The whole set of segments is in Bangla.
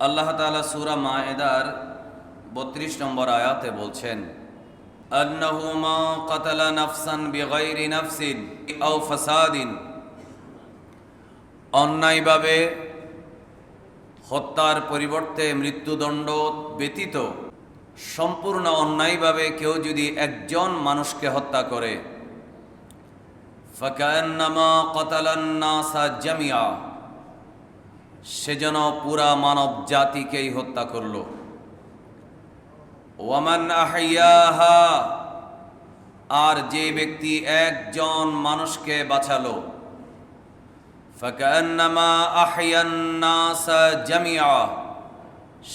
আল্লাহ তাআলা সূরা মায়েদার ৩২ নম্বর আয়াতে বলছেন, আন্নাহু মা কাতালা নাফসান বিগাইরি নাফসিন আও ফাসাদিন, অন্যায়ভাবে হত্যার পরিবর্তে মৃত্যুদণ্ড ব্যতীত সম্পূর্ণ অন্যায়ভাবে কেউ যদি একজন মানুষকে হত্যা করে, ফাকান্নামা কাতালান নাসা জামিয়া, সে যেন পুরা মানব জাতিকেই হত্যা করল। ওয়ামান আহইয়াহা, আর যে ব্যক্তি একজন মানুষকে বাঁচালো, ফাকান্নামা আহইয়ান নাসা জামিয়া,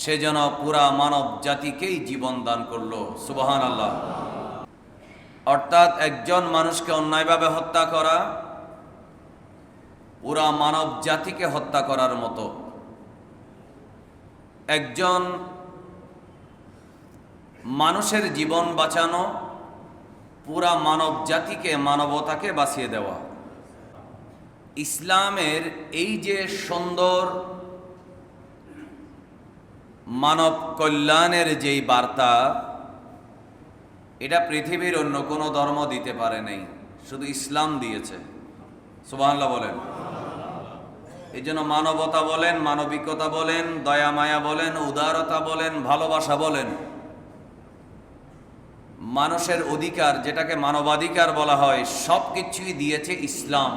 সে যেন পুরা মানব জাতিকেই জীবন দান করলো। সুবহানাল্লাহ। অর্থাৎ একজন মানুষকে অন্যায়ভাবে হত্যা করা পুরা মানব জাতিকে হত্যা করার মতো। একজন মানুষের জীবন বাঁচানো পুরা মানব জাতিকে, মানবতাকে বাঁচিয়ে দেওয়া। ইসলামের এই যে সুন্দর মানব কল্যাণের যেই বার্তা, এটা পৃথিবীর অন্য কোনো ধর্ম দিতে পারে নাই, শুধু ইসলাম দিয়েছে। সুবহানাল্লাহ বলেন। এই জন্য মানবতা বলেন, মানবিকতা বলেন, দয়া মায়া বলেন, উদারতা বলেন, ভালোবাসা বলেন, মানুষের অধিকার যেটাকে মানবাধিকার বলা হয়, সব কিছুই দিয়েছে ইসলাম।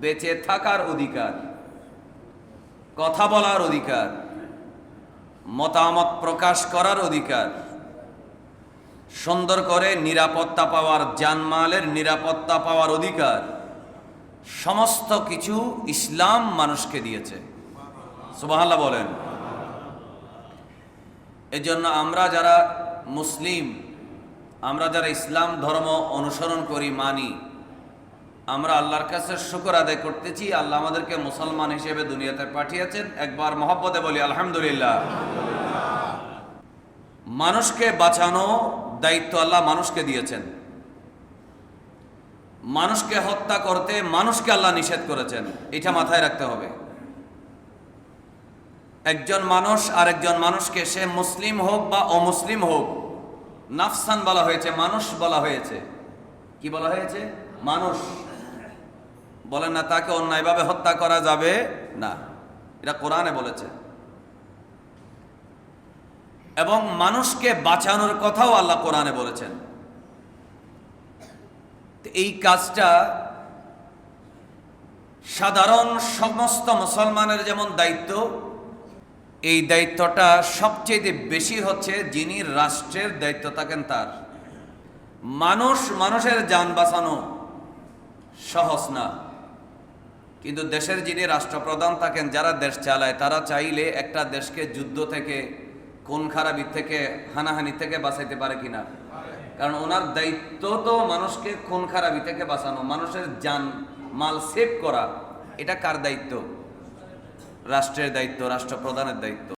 বেঁচে থাকার অধিকার, কথা বলার অধিকার, মতামত প্রকাশ করার অধিকার, সুন্দর করে নিরাপত্তা পাওয়ার, জানমালের নিরাপত্তা পাওয়ার অধিকার, সমস্ত কিছু ইসলাম মানুষকে দিয়েছে। সুবহানাল্লাহ বলেন। এজন্য আমরা যারা মুসলিম, আমরা যারা ইসলাম ধর্ম অনুসরণ করি, মানি, আমরা আল্লাহর কাছে শুকর আদায় করতেছি, আল্লাহ আমাদেরকে মুসলমান হিসেবে দুনিয়াতে পাঠিয়েছেন। একবার মহব্বতে বলি আলহামদুলিল্লাহ। মানুষকে বাঁচানো দায়িত্ব আল্লাহ মানুষকে দিয়েছেন। মানুষকে হত্যা করতে মানুষকে আল্লাহ নিষেধ করেছেন, এটা মাথায় রাখতে হবে। একজন মানুষ আর একজন মানুষকে, সে মুসলিম হোক বা অমুসলিম হোক, নাফসান বলা হয়েছে, মানুষ বলা হয়েছে। কি বলা হয়েছে? মানুষ। বলেন না তাকে অন্যায়ভাবে হত্যা করা যাবে না, এটা কোরআনে বলেছে। এবং মানুষকে বাঁচানোর কথাও আল্লাহ কোরআনে বলেছেন। এই কাজটা সাধারণ সমস্ত মুসলমানের যেমন দায়িত্ব, এই দায়িত্বটা সবচেয়ে বেশি হচ্ছে যিনি রাষ্ট্রের দায়িত্ব থাকেন তার। মানুষের জান বাঁচানো সহজ না, কিন্তু দেশের যিনি রাষ্ট্রপ্রধান থাকেন, যারা দেশ চালায়, তারা চাইলে একটা দেশকে যুদ্ধ থেকে, খুন খারাপি থেকে, হানাহানি থেকে বাঁচাইতে পারে কিনা? কারণ ওনার দায়িত্ব তো মানুষকে খুন খারাপি থেকে বাঁচানো, মানুষের জান মাল সেভ করা। এটা কার দায়িত্ব? রাষ্ট্রের দায়িত্ব, রাষ্ট্রপ্রধানের দায়িত্ব।